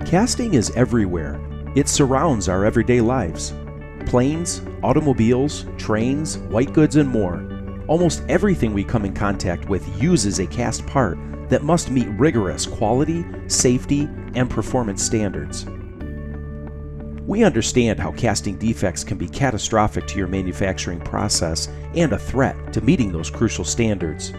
Casting is everywhere. It surrounds our everyday lives. Planes, automobiles, trains, white goods, and more. Almost everything we come in contact with uses a cast part that must meet rigorous quality, safety, and performance standards. We understand how casting defects can be catastrophic to your manufacturing process and a threat to meeting those crucial standards.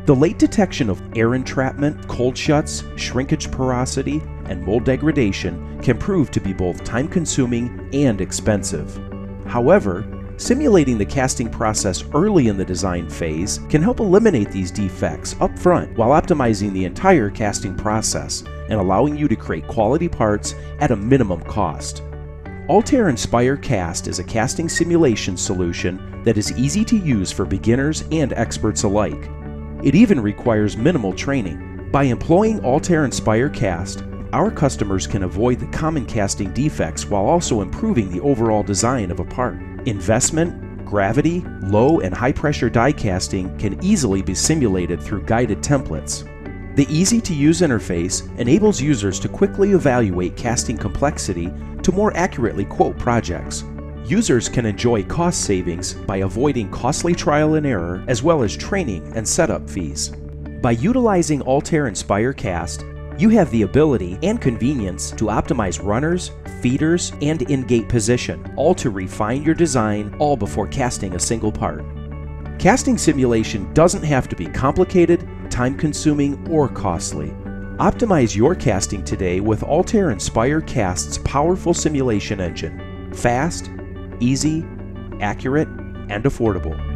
The late detection of air entrapment, cold shuts, shrinkage porosity, and mold degradation can prove to be both time-consuming and expensive. However, simulating the casting process early in the design phase can help eliminate these defects up front while optimizing the entire casting process and allowing you to create quality parts at a minimum cost. Altair Inspire Cast is a casting simulation solution that is easy to use for beginners and experts alike. It even requires minimal training. By employing Altair Inspire Cast, our customers can avoid the common casting defects while also improving the overall design of a part. Investment, gravity, low and high pressure die casting can easily be simulated through guided templates. The easy-to-use interface enables users to quickly evaluate casting complexity to more accurately quote projects. Users can enjoy cost savings by avoiding costly trial and error as well as training and setup fees. By utilizing Altair Inspire Cast, you have the ability and convenience to optimize runners, feeders, and in-gate position, all to refine your design, all before casting a single part. Casting simulation doesn't have to be complicated, time-consuming, or costly. Optimize your casting today with Altair Inspire Cast's powerful simulation engine. Fast, easy, accurate, and affordable.